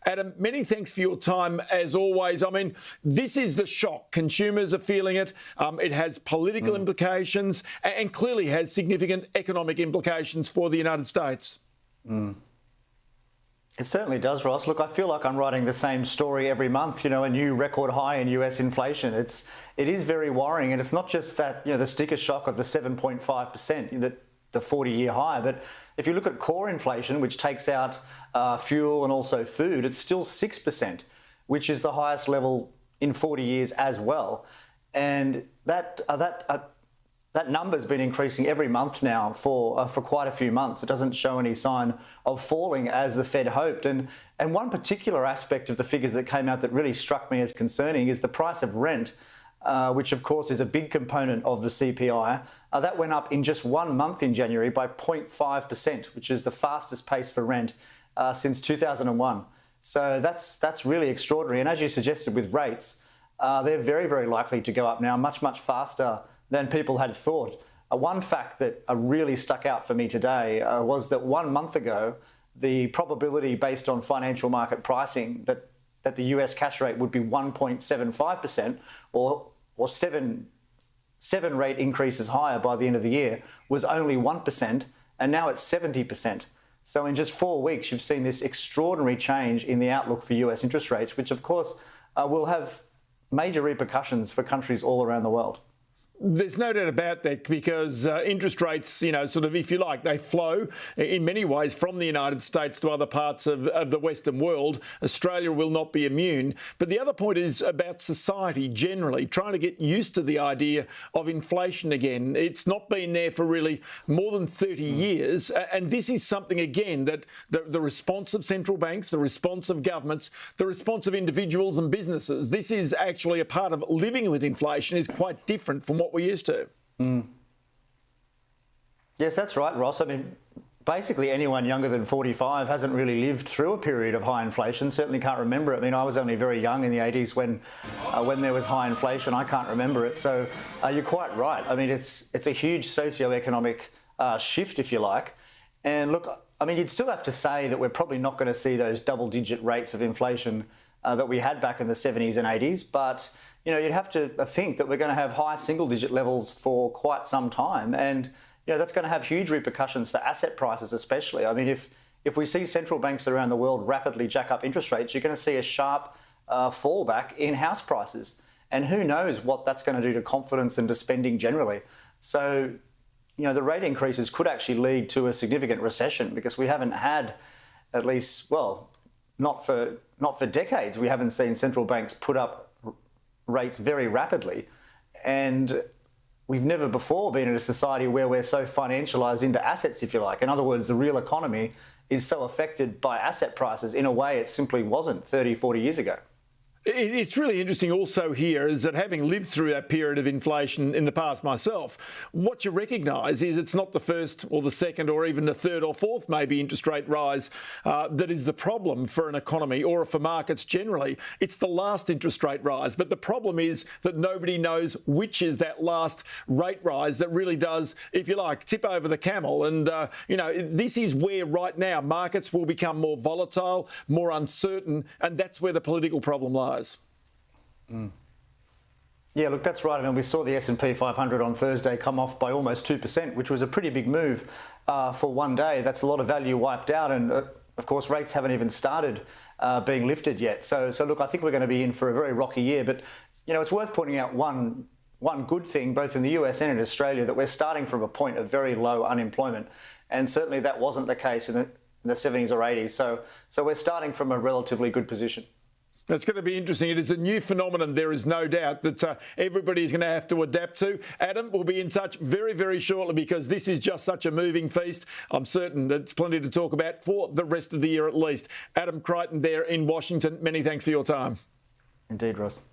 Adam, many thanks for your time as always. I mean, this is the shock. Consumers are feeling it. It has political implications and clearly has significant economic implications for the United States. It certainly does, Ross. Look, I feel like I'm writing the same story every month, a new record high in US inflation. It is very worrying. And it's not just that, the sticker shock of the 7.5%, the 40-year high, but if you look at core inflation, which takes out fuel and also food, it's still 6%, which is the highest level in 40 years as well. And that number's been increasing every month now for quite a few months. It doesn't show any sign of falling as the Fed hoped. And one particular aspect of the figures that came out that really struck me as concerning is the price of rent, which of course is a big component of the CPI. That went up in just 1 month in January by 0.5%, which is the fastest pace for rent since 2001. So that's really extraordinary. And as you suggested with rates, they're very, very likely to go up now much, much faster than people had thought. One fact that really stuck out for me today was that 1 month ago, the probability based on financial market pricing that the US cash rate would be 1.75% or seven rate increases higher by the end of the year was only 1%, and now it's 70%. So in just 4 weeks, you've seen this extraordinary change in the outlook for US interest rates, which of course will have major repercussions for countries all around the world. There's no doubt about that because interest rates, sort of, if you like, they flow in many ways from the United States to other parts of the Western world. Australia will not be immune. But the other point is about society generally, trying to get used to the idea of inflation again. It's not been there for really more than 30 years. And this is something, again, that the response of central banks, the response of governments, the response of individuals and businesses, this is actually a part of living with inflation is quite different from what we're used to. Yes, that's right, Ross. I mean, basically anyone younger than 45 hasn't really lived through a period of high inflation, certainly can't remember it. I mean, I was only very young in the 80s when there was high inflation. I can't remember it. So you're quite right. I mean, it's a huge socioeconomic shift, if you like. And look, I mean, you'd still have to say that we're probably not going to see those double-digit rates of inflation that we had back in the 70s and 80s, but you'd have to think that we're going to have high single-digit levels for quite some time, and that's going to have huge repercussions for asset prices, especially. I mean, if we see central banks around the world rapidly jack up interest rates, you're going to see a sharp fallback in house prices, and who knows what that's going to do to confidence and to spending generally. So, the rate increases could actually lead to a significant recession because we haven't had, at least, well, not for decades, we haven't seen central banks put up rates very rapidly. And we've never before been in a society where we're so financialized into assets, if you like. In other words, the real economy is so affected by asset prices in a way it simply wasn't 30, 40 years ago. It's really interesting also here is that having lived through that period of inflation in the past myself, what you recognise is it's not the first or the second or even the third or fourth maybe interest rate rise that is the problem for an economy or for markets generally. It's the last interest rate rise. But the problem is that nobody knows which is that last rate rise that really does, if you like, tip over the camel. And, this is where right now markets will become more volatile, more uncertain, and that's where the political problem lies. Yeah, look, that's right. I mean, we saw the S&P 500 on Thursday come off by almost 2%, which was a pretty big move for one day. That's a lot of value wiped out. And of course, rates haven't even started being lifted yet. So look, I think we're going to be in for a very rocky year. But, it's worth pointing out one good thing, both in the US and in Australia, that we're starting from a point of very low unemployment. And certainly that wasn't the case in the 70s or 80s. So we're starting from a relatively good position. It's going to be interesting. It is a new phenomenon, there is no doubt, that everybody is going to have to adapt to. Adam, we'll be in touch very, very shortly because this is just such a moving feast. I'm certain there's plenty to talk about for the rest of the year at least. Adam Creighton there in Washington, many thanks for your time. Indeed, Ross.